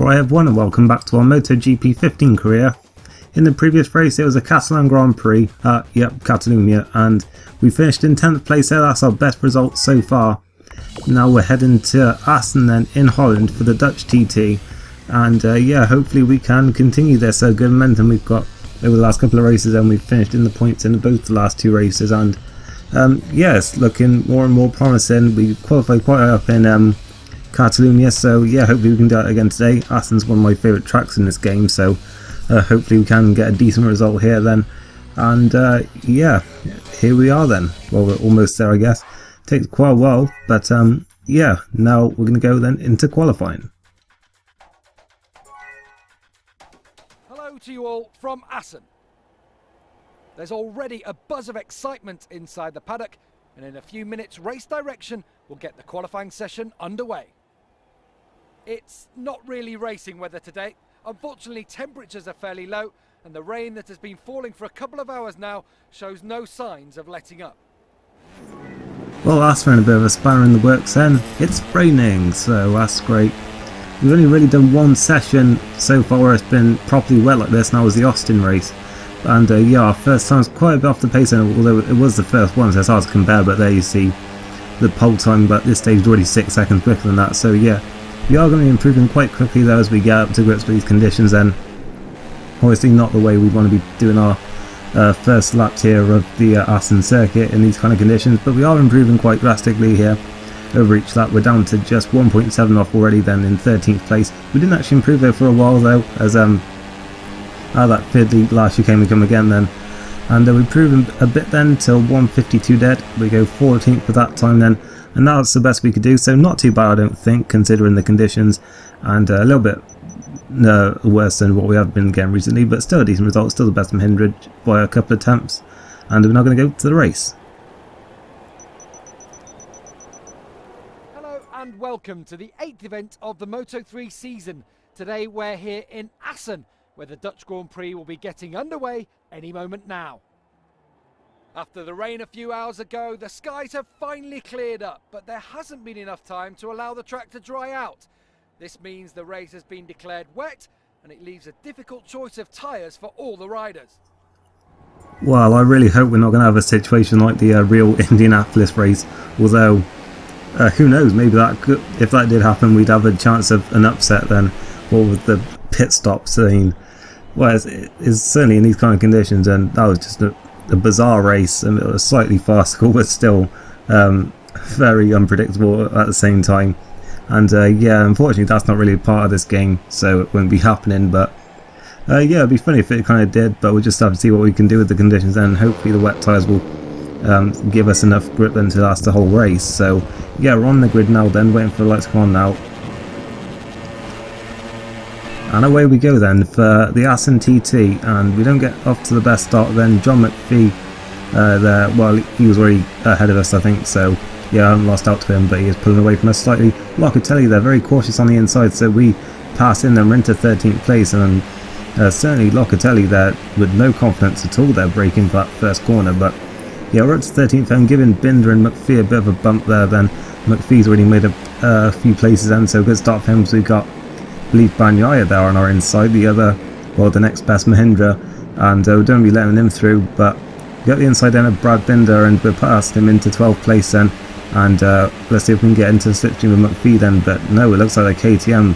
Right everyone, and welcome back to our MotoGP 15 career. In the previous race it was a Catalan Grand Prix, Catalonia, and we finished in 10th place there. That's our best result so far. Now we're heading to Assen then in Holland for the Dutch TT, and hopefully we can continue this good momentum we've got over the last couple of races, and we've finished in the points in both the last two races, and it's looking more and more promising. We qualified quite high up in Catalonia, so hopefully we can do it again today. Assen's one of my favourite tracks in this game, so hopefully we can get a decent result here then. And here we are then. Well, we're almost there, I guess. Takes quite a while, but now we're going to go then into qualifying. Hello to you all from Assen. There's already a buzz of excitement inside the paddock, and in a few minutes race direction will get the qualifying session underway. It's not really racing weather today. Unfortunately, temperatures are fairly low, and the rain that has been falling for a couple of hours now shows no signs of letting up. Well, that's throwing a bit of a spanner in the works then. It's raining, so that's great. We've only really done one session so far where it's been properly wet like this, and that was the Austin race. And our first time's quite a bit off the pace, although it was the first one, so it's hard to compare, but there you see the pole time, but this stage is already 6 seconds quicker than that, so we are going to be improving quite quickly though as we get up to grips with these conditions, and obviously not the way we want to be doing our first lap here of the Assen circuit in these kind of conditions, but we are improving quite drastically here over each lap. We're down to just 1.7 off already then in 13th place. We didn't actually improve there for a while though, as that third lead last year came and come again then, and we've improved a bit then till 152 dead. We go 14th for that time then, and that's the best we could do, so not too bad I don't think considering the conditions, and a little bit worse than what we have been getting recently, but still a decent result, still the best from Hindred by a couple of attempts. And we're now going to go to the race. Hello and welcome to the 8th event of the Moto3 season. Today we're here in Assen, where the Dutch Grand Prix will be getting underway any moment now. After the rain a few hours ago, the skies have finally cleared up, but there hasn't been enough time to allow the track to dry out. This means the race has been declared wet, and it leaves a difficult choice of tyres for all the riders. Well, I really hope we're not going to have a situation like the real Indianapolis race, although who knows, maybe that could, if that did happen, we'd have a chance of an upset then. What with the pit stops, I mean, well, it's certainly in these kind of conditions, and that was just a bizarre race, and it was slightly farcical, but still very unpredictable at the same time. And unfortunately that's not really a part of this game, so it won't be happening, but it'd be funny if it kind of did, but we'll just have to see what we can do with the conditions, and hopefully the wet tyres will give us enough grip then to last the whole race. So we're on the grid now then, waiting for the lights to come on now. And away we go then for the Assen TT, and we don't get off to the best start then. John McPhee there, well, he was already ahead of us I think, so I haven't lost out to him, but he is pulling away from us slightly. Locatelli there, very cautious on the inside, so we pass in and we're into 13th place, and certainly Locatelli there with no confidence at all there, breaking for that first corner, but we're up to 13th and giving Binder and McPhee a bit of a bump there then. McPhee's already made a few places then, so good start for him. So we've got, I believe, Bagnaia there on our inside, the next best Mahindra, and we don't be letting him through, but we got the inside then of Brad Binder, and we're past him into 12th place then, and let's see if we can get into the slipstream with McPhee then, but no, it looks like the KTM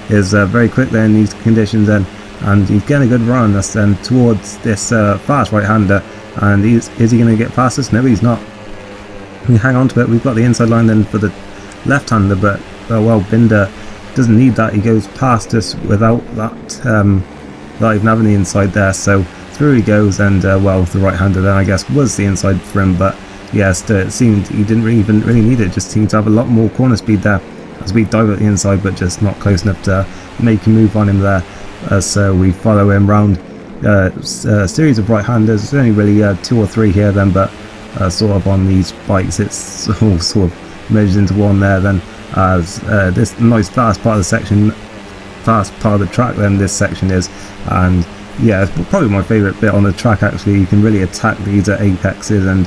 is very quick there in these conditions then, and he's getting a good run on us then towards this fast right-hander, and is he going to get past us? No, he's not. We hang on to it. We've got the inside line then for the left-hander, but Binder doesn't need that. He goes past us without that, without even having the inside there, so through he goes, and the right-hander then I guess was the inside for him, but it seemed he didn't even really need it. Just seemed to have a lot more corner speed there as we dive at the inside, but just not close enough to make a move on him there. So we follow him round a series of right-handers. There's only really 2 or 3 here then, but sort of on these bikes it's all sort of merged into one there then, as this nice fast part of the track then this section is, and it's probably my favourite bit on the track actually. You can really attack these at apexes, and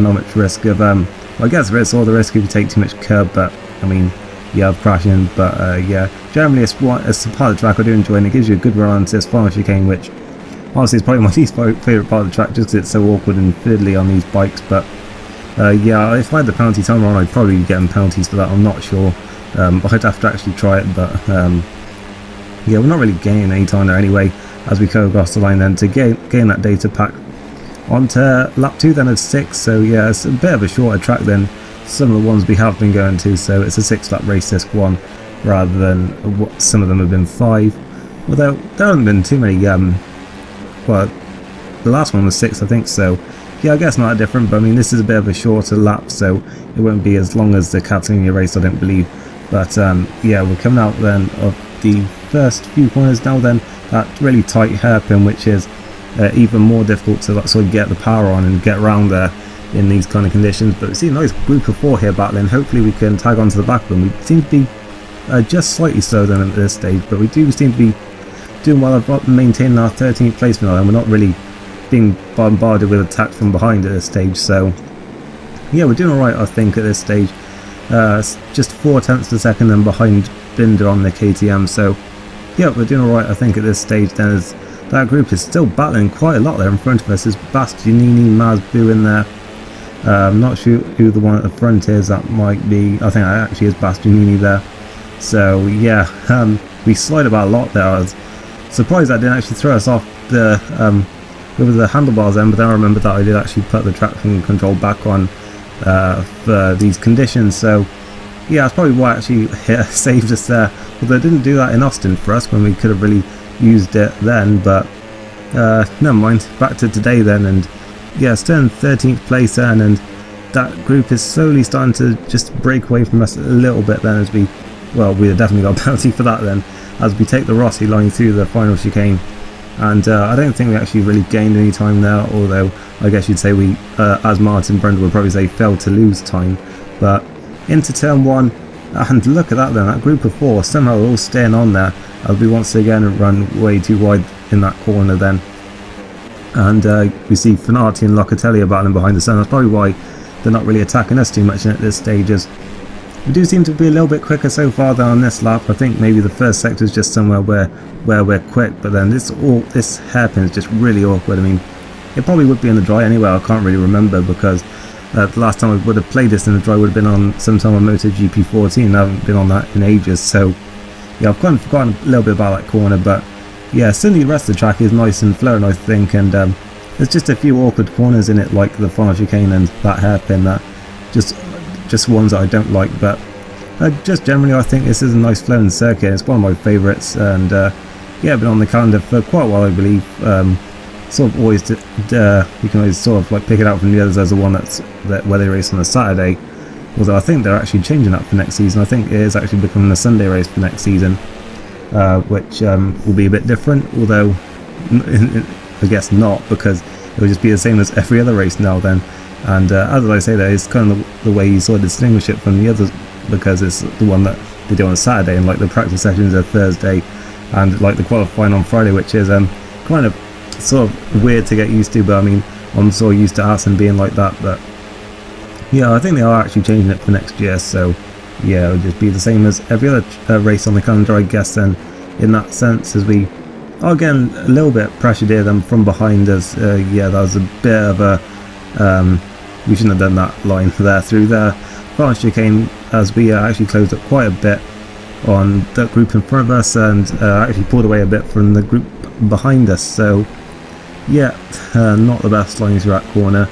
not much risk of I guess there is all the risk if you take too much curb, but I mean of crashing, but generally it's part of the track I do enjoy, and it gives you a good run onto this final chicane, which honestly is probably my least favourite part of the track, just because it's so awkward and fiddly on these bikes. But yeah, if I had the penalty timer on, I'd probably be getting penalties for that. I'm not sure. I'd have to actually try it, but yeah, we're not really gaining any time there anyway as we go across the line then to gain that data pack onto lap 2 then at 6. So yeah, it's a bit of a shorter track than some of the ones we have been going to, so it's a 6-lap race this one rather than what some of them have been 5, although there haven't been too many. Well, the last one was 6 I think, so yeah, I guess not that different, but I mean this is a bit of a shorter lap, so it won't be as long as the Catalonia race, I don't believe. But yeah, we're coming out then of the first few corners now then, that really tight hairpin, which is even more difficult to sort of get the power on and get around there in these kind of conditions. But we see a nice group of 4 here battling. Hopefully we can tag onto the back of them. We seem to be just slightly slower than at this stage, but we do seem to be doing well. I've maintained our 13th place now, and we're not really being bombarded with attacks from behind at this stage. So yeah, we're doing alright I think at this stage. Just 4 tenths of a second and behind Binder on the KTM, so yeah, we're doing alright I think at this stage then, as that group is still battling quite a lot there in front of us. There's Bastianini, Mazbu in there. I'm not sure who the one at the front is. That might be, I think that actually is Bastianini there. So yeah, we slide about a lot there. I was surprised that didn't actually throw us off the over the handlebars then, but then I remember that I did actually put the traction control back on for these conditions. So yeah, that's probably why actually saved us there, although it didn't do that in Austin for us when we could have really used it then. But never mind, back to today then, and yeah, still in 13th place then, and that group is slowly starting to just break away from us a little bit then, as we have definitely got a penalty for that then, as we take the Rossi line through the final chicane. And I don't think we actually really gained any time there, although I guess you'd say we, as Martin Brenda would probably say, failed to lose time. But into turn 1, and look at that then, that group of 4 somehow all staying on there, as we once again run way too wide in that corner then. And we see Finati and Locatelli battling behind the sun. That's probably why they're not really attacking us too much at this stage, as we do seem to be a little bit quicker so far than on this lap. I think maybe the first sector is just somewhere where we're quick, but then this hairpin is just really awkward. I mean, it probably would be in the dry anyway, I can't really remember, because the last time I would have played this in the dry would have been on sometime on MotoGP 14. I haven't been on that in ages, so yeah, I've kind of forgotten a little bit about that corner. But yeah, certainly the rest of the track is nice and flowing I think, and there's just a few awkward corners in it, like the final chicane and that hairpin, that just ones that I don't like. But just generally I think this is a nice flowing circuit. It's one of my favourites, and yeah, been on the calendar for quite a while I believe. Sort of always you can always sort of like pick it out from the others as the one where they race on a Saturday, although I think they're actually changing that for next season. I think it is actually becoming a Sunday race for next season, which will be a bit different, although I guess not, because it will just be the same as every other race now then. And as I say, that it's kind of the way you sort of distinguish it from the others, because it's the one that they do on a Saturday, and like the practice sessions are Thursday, and like the qualifying on Friday, which is kind of sort of weird to get used to. But I mean, I'm so used to Assen being like that. But yeah, I think they are actually changing it for next year, so yeah, it'll just be the same as every other race on the calendar, I guess, then, in that sense, as we are getting a little bit pressured here then from behind us. Yeah, that was a bit of a we shouldn't have done that line there through there. Final chicane, as we actually closed up quite a bit on that group in front of us, and actually pulled away a bit from the group behind us. So yeah, not the best line through that corner,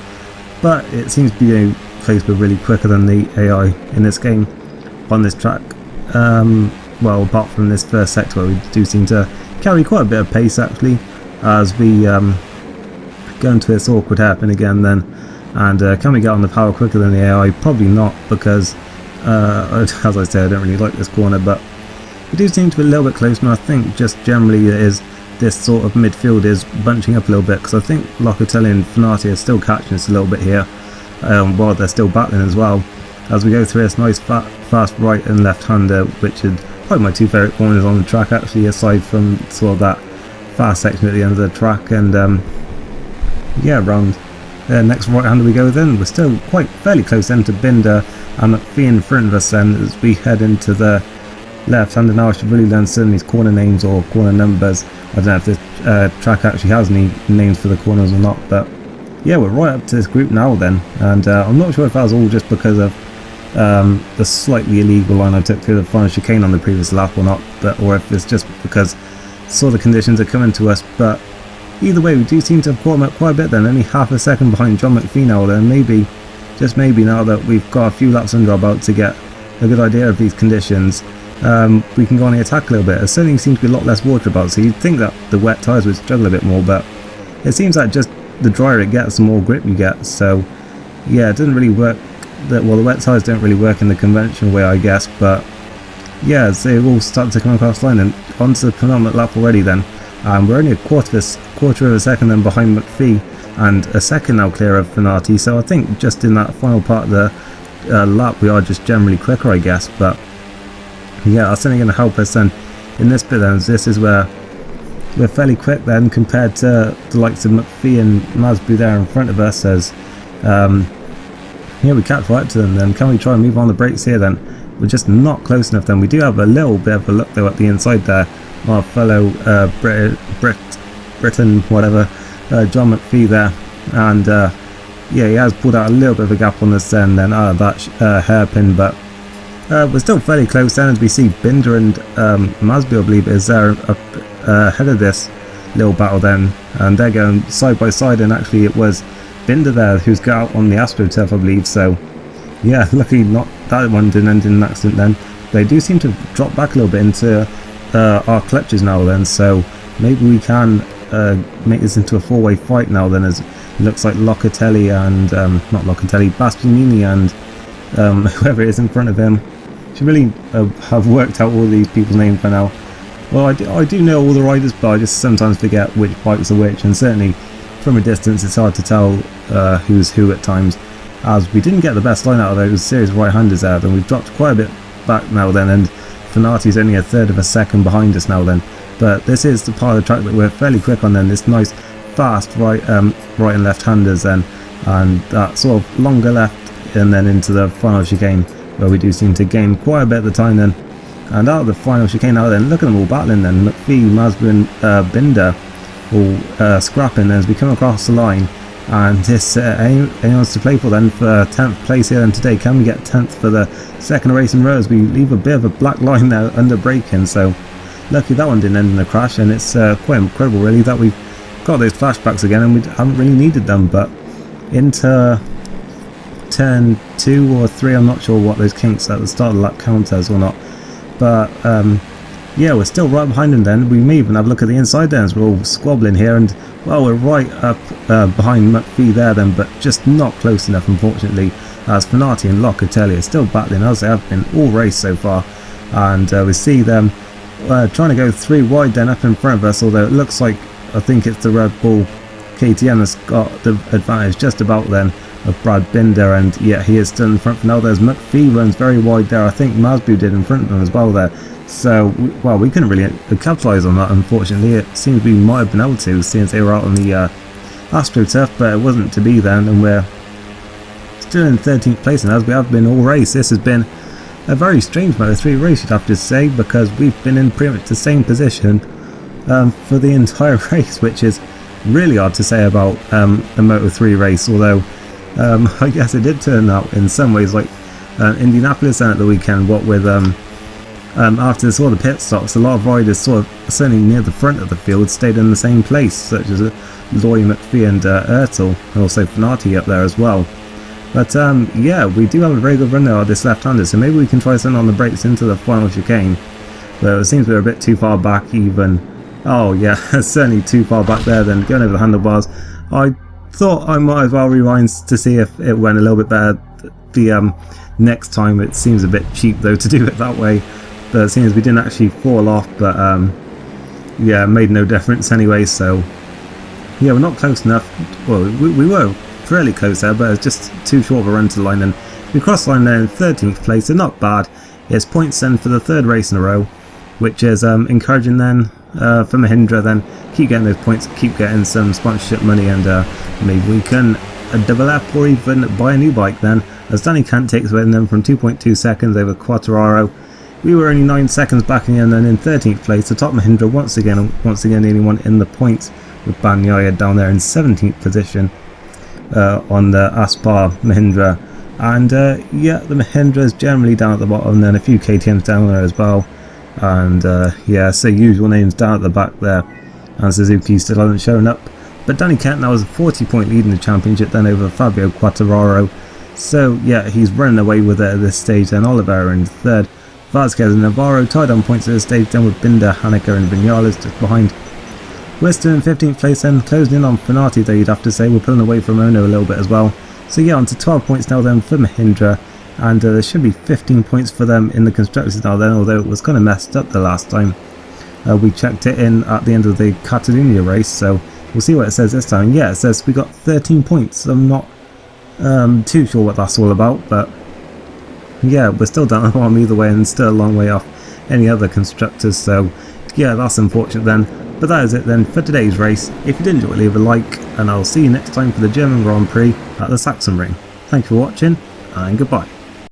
but it seems to be a place we're really quicker than the AI in this game on this track. Well, apart from this first sector where we do seem to carry quite a bit of pace actually, as we go into this awkward hairpin again then. And can we get on the power quicker than the AI? Probably not, because as I said, I don't really like this corner, but we do seem to be a little bit closer. And I think just generally it is this sort of midfield is bunching up a little bit, because I think Locatelli and Finati are still catching us a little bit here, while they're still battling as well, as we go through this nice fast right and left hander, which is probably my two favourite corners on the track actually, aside from sort of that fast section at the end of the track. And yeah, around next right hander we go then. We're still quite fairly close then to Binder and McPhee in front of us then, as we head into the left-hander now. I should really learn some of these corner names or corner numbers. I don't know if this track actually has any names for the corners or not, but yeah, we're right up to this group now then, and I'm not sure if that was all just because of the slightly illegal line I took through the final chicane on the previous lap or not, or if it's just because saw the conditions are coming to us. But either way, we do seem to have caught him up quite a bit then, only half a second behind John McPhee now then. Maybe, just maybe, now that we've got a few laps under our belt to get a good idea of these conditions, we can go on the attack a little bit. There certainly seems to be a lot less water about, so you'd think that the wet tyres would struggle a bit more, but it seems like just the drier it gets, the more grip you get. So yeah, it doesn't really work. Well, the wet tyres don't really work in the conventional way, I guess, but yeah, so they all start to come across the line and onto the penultimate lap already then. We're only a quarter of a second then behind McPhee, and a second now clear of Finati, so I think just in that final part of the lap we are just generally quicker, I guess. But yeah, that's only going to help us then in this bit then, as this is where we're fairly quick then compared to the likes of McPhee and Masbu there in front of us. As yeah, we catch right to them then. Can we try and move on the brakes here then? We're just not close enough then. We do have a little bit of a look though at the inside there. Our fellow Britain, whatever, John McPhee there, and yeah, he has pulled out a little bit of a gap on us then that hairpin, but we're still fairly close then, as we see Binder and Masbu, I believe, is there ahead of this little battle then, and they're going side by side, and actually it was Binder there who's got out on the AstroTurf, I believe. So yeah, luckily not that one didn't end in an accident then. They do seem to drop back a little bit into our clutches now then, so maybe we can make this into a four-way fight now then, as it looks like Locatelli and not Locatelli, Bastianini and whoever it is in front of him should really have worked out all these people's names by now. Well, I do know all the riders, but I just sometimes forget which bikes are which, and certainly from a distance it's hard to tell who's who at times, as we didn't get the best line out of those series right-handers there. Then we've dropped quite a bit back now then, and Finati's only a third of a second behind us now then. But this is the part of the track that we're fairly quick on then, this nice fast right and left-handers then, and that sort of longer left and then into the final chicane, where we do seem to gain quite a bit of the time then. And out of the final chicane now then, look at them all battling then. McPhee, Masbu and Binder all scrapping as we come across the line, and this anyone's to play for then for 10th place here. And today, can we get 10th for the second race in a row, as we leave a bit of a black line there under braking. So lucky that one didn't end in a crash, and it's quite incredible really that we've got those flashbacks again and we haven't really needed them. But into turn 2 or 3, I'm not sure what those kinks at the start of the lap count as or not, but yeah, we're still right behind them then. We may even have a look at the inside then, as we're all squabbling here, and well, we're right up behind McPhee there then, but just not close enough unfortunately, as Finati and Locatelli are still battling as they have been all race so far. And we see them trying to go 3 wide then up in front of us, although it looks like, I think it's the Red Bull KTM that's got the advantage just about then of Brad Binder, and yeah, he is still in front for now. There's McPhee runs very wide there. I think Masbu did in front of them as well there. So well, we couldn't really capitalise on that unfortunately. It seems we might have been able to, since they were out on the AstroTurf, but it wasn't to be then, and we're still in 13th place, and as we have been all race. This has been a very strange Moto3 race, you'd have to say, because we've been in pretty much the same position for the entire race, which is really hard to say about a Moto3 race, although I guess it did turn out in some ways like Indianapolis then at the weekend, what with after all the pit stops, a lot of riders sort of certainly near the front of the field stayed in the same place, such as Loy, McPhee and Ertel, and also Finati up there as well. But yeah, we do have a very good run there at this left-hander, so maybe we can try something on the brakes into the final chicane. But it seems we're a bit too far back even. Oh yeah, certainly too far back there then, going over the handlebars. I thought I might as well rewind to see if it went a little bit better the next time. It seems a bit cheap though to do it that way, but it seems we didn't actually fall off, but yeah, it made no difference anyway. So yeah, we're not close enough. Well, we were fairly close there, but it's just too short of a run to the line, and we crossed the line there in 13th place, so not bad. It's points then for the 3rd race in a row, which is encouraging then for Mahindra. Then keep getting those points, keep getting some sponsorship money, and maybe we can develop or even buy a new bike then, as Danny Kant takes away them from 2.2 seconds over Quartararo We were only 9 seconds back again, and in 13th place, the top Mahindra once again nearly won in the points, with Banyaya down there in 17th position on the Aspar Mahindra. And yeah, the Mahindra is generally down at the bottom, and then a few KTMs down there as well. And yeah, so usual names down at the back there, and Suzuki still hasn't shown up. But Danny Kent now has a 40-point lead in the championship, then over Fabio Quartararo. So yeah, he's running away with it at this stage. Then Oliveira in third, Vasquez and Navarro tied on points at this stage, then with Binder, Haneker and Vinales just behind. We're still in 15th place then, closing in on Finati though, you'd have to say. We're pulling away from Ono a little bit as well. So yeah, on to 12 points now then for Mahindra, and there should be 15 points for them in the Constructors now then, although it was kind of messed up the last time. We checked it in at the end of the Catalunya race, so we'll see what it says this time. Yeah, it says we got 13 points. I'm not too sure what that's all about, but yeah, we're still down at the bottom either way and still a long way off any other constructors, so yeah, that's unfortunate then. But that is it then for today's race. If you did enjoy it, leave a like, and I'll see you next time for the German Grand Prix at the Sachsenring. Thank you for watching, and goodbye.